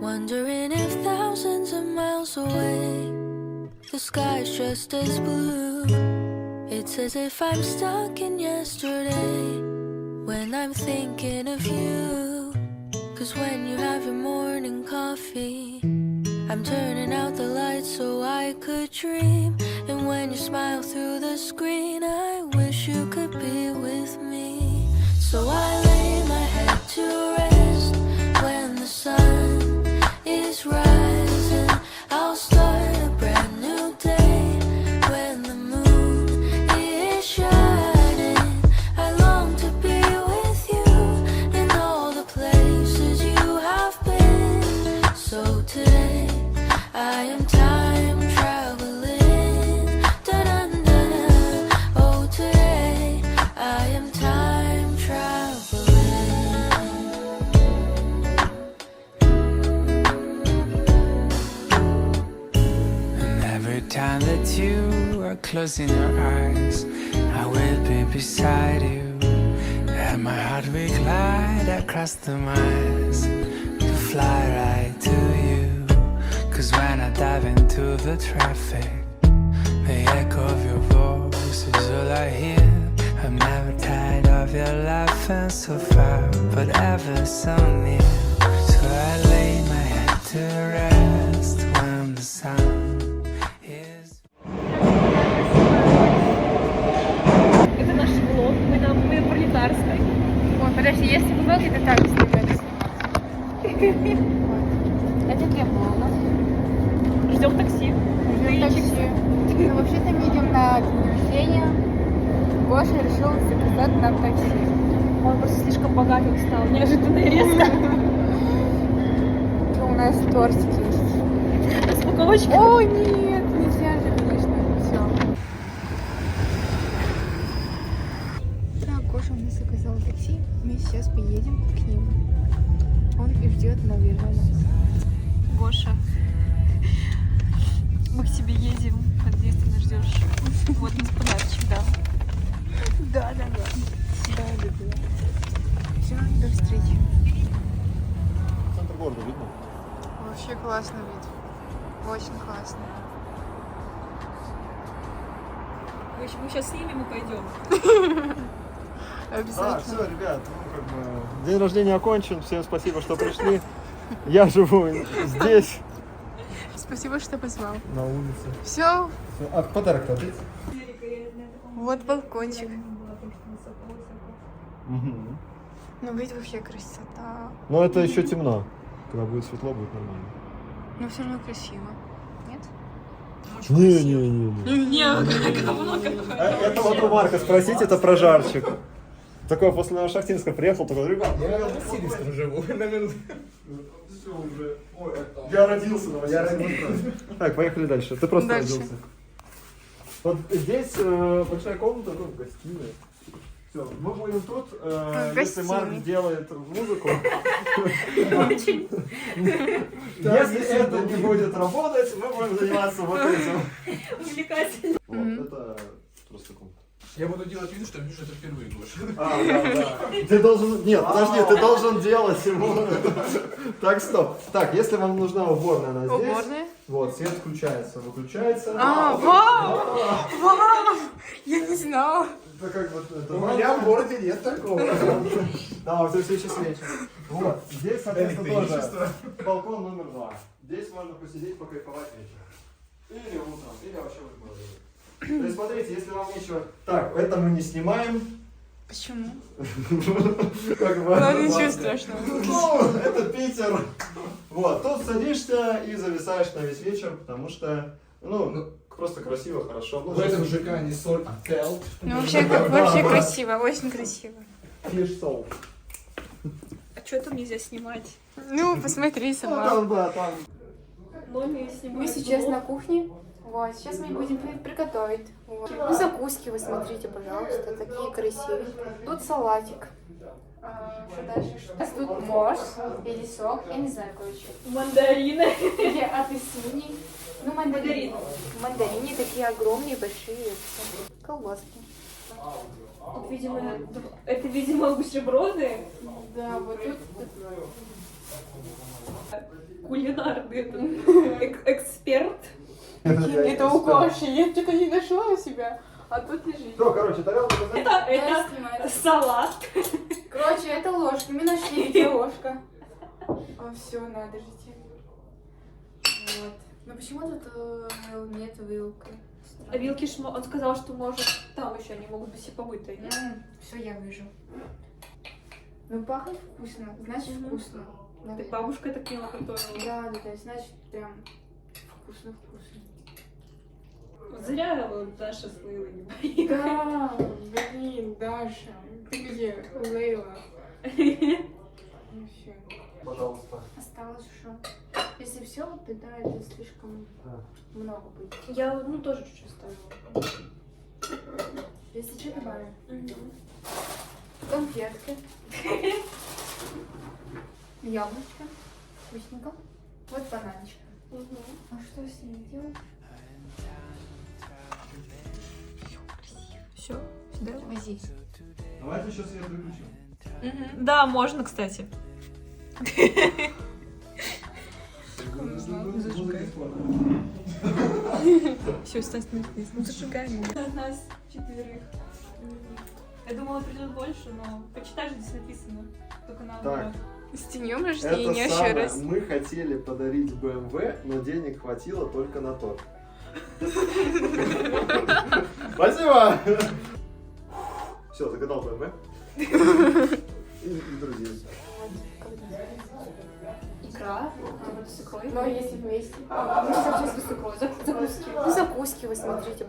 Wondering if thousands of miles away the sky's just as blue. It's as if I'm stuck in yesterday when I'm thinking of you. 'Cause when you have your morning coffee, I'm turning out the lights so I could dream. And when you smile through the screen, I wish you could be with me. So I lay my head to rest when the sun is rising. I'll start a brand new day when the moon is shining. I long to be with you in all the places you have been. So today I am time traveling. Da-da-da-da. Oh, today I am time traveling. And every time that you are closing your eyes, I will be beside you. And my heart will glide across the miles to fly right to you. 'Cause when I dive into the traffic, the echo of your voice is all I hear. I'm never tired of your laughing so far, but ever so near. So I lay my head to rest when the sun is. Это наш влог, мы пролетарской. Ой, подожди, если бы влог, это так снимать. Это где было у нас? Ждем такси. Ждем такси. Ну, вообще-то мы идем на день рождения. Гоша решил заказать нам такси. Он просто слишком богатым стал, неожиданно и резко. У нас тортик есть. Распаковочка. Ой, нет, нельзя же, конечно, все. Так, Гоша у нас заказал такси. Мы сейчас поедем к нему. Он и ждет, наверное, нас. Гоша, мы к тебе едем. Надеюсь, ты нас ждешь. Вот подарочек, да. Да. Да, люблю. Все, до встречи. Центр города видно? Вообще классный вид. Очень классный. Мы сейчас снимем и пойдем. Обязательно. Все, ребят, день рождения окончен. Всем спасибо, что пришли. Я живу здесь, Спасибо, что позвал. на улице. Все, А подарок-то отдать? вот балкончик. Угу. Ну, вид вообще красота. Но это еще темно. Когда будет светло, будет нормально. Но все равно красиво. Нет? Не-не-не. Это вот у Марка спросить, это прожарчик. Такой после Новошахтинска приехал, такой, ребят, я в Новосибирске живу. Я родился в Новосибирске. Так, поехали дальше. Ты просто Дальше. родился. Вот здесь большая комната, тут гостиная. Все, мы будем тут, если гостиной. Марк сделает музыку. Если это не будет работать, мы будем заниматься вот этим. Увлекательно. Вот, это просто комната. Я буду делать вид, что вижу это впервые, Гоша. Да. Ты должен... Нет, подожди, ты должен делать ему... Так, стоп. Так, если вам нужна уборная, она здесь. Уборная? Вот, свет включается, выключается. Вау! Я не знала. Это как бы... это У меня в городе нет такого. Да, у тебя свечи свечи. Вот, здесь, соответственно, тоже Электричество. балкон номер 2. Здесь можно посидеть, покайфовать вечером. Или утром, или вообще в любое время. То есть, смотрите, если вам нечего... Так, это мы не снимаем. Почему? Как бы... Ладно, ничего страшного. Ну, это Питер. Вот, тут садишься и зависаешь на весь вечер, потому что, ну, просто красиво, хорошо. Ну, В этом ЖК не соль, а тел. Ну, вообще красиво, очень красиво. Fish soul. А что там нельзя снимать? Ну, посмотри сама. Там, да, там. Номер снимать. Мы сейчас на кухне. Вот, сейчас мы будем приготовить. Вот. Ну, закуски, вы смотрите, пожалуйста, такие красивые. Тут салатик. Что дальше? Что? Тут морс или сок, я не знаю, короче. Мандарины. Или апельсины. Ну, мандарины. Мандарины такие огромные, большие. Колбаски. Вот, видимо, это, видимо, бутерброды. Да, вот тут. кулинарный эксперт. Это у Коши. Я что-то не нашла у себя. А тут лежит. Все, короче, тарелку поставили. Это салат. Короче, это ложка. Мы нашли, где ложка. Все, надо жить. Вот. Но почему тут нет вилки? А вилки он сказал, что может там еще они могут быть все помытые. Все, я выжу. Ну, пахнет вкусно. Значит, вкусно. Так бабушка так мило готовила. Да. Значит, прям вкусно. Зря вот Даша с Лейлой не боится. Да, блин, Даша. Ты где? Лейла. Ну все. Пожалуйста. Осталось что? Если все, тогда это слишком много будет. Я тоже чуть-чуть ставила. Если что, добавим. Конфетки. Яблочко. Вкусненько. Вот бананчик. А что с ним делать? Все, сюда. Возись. Давайте еще свет выключим. Да, можно, кстати. Все, Стас, ну зажигай. Нас 4. Я думала, придет больше, но почитай же, здесь написано. Только на Так. С днем Это рождения еще самое. раз. Мы хотели подарить BMW, но денег хватило только на торт. Спасибо! Все, загадал BMW. И друзей. икра, вот с икрой. Но если вместе. Ну, сейчас с икрой. Закуски. Ну, закуски вы смотрите.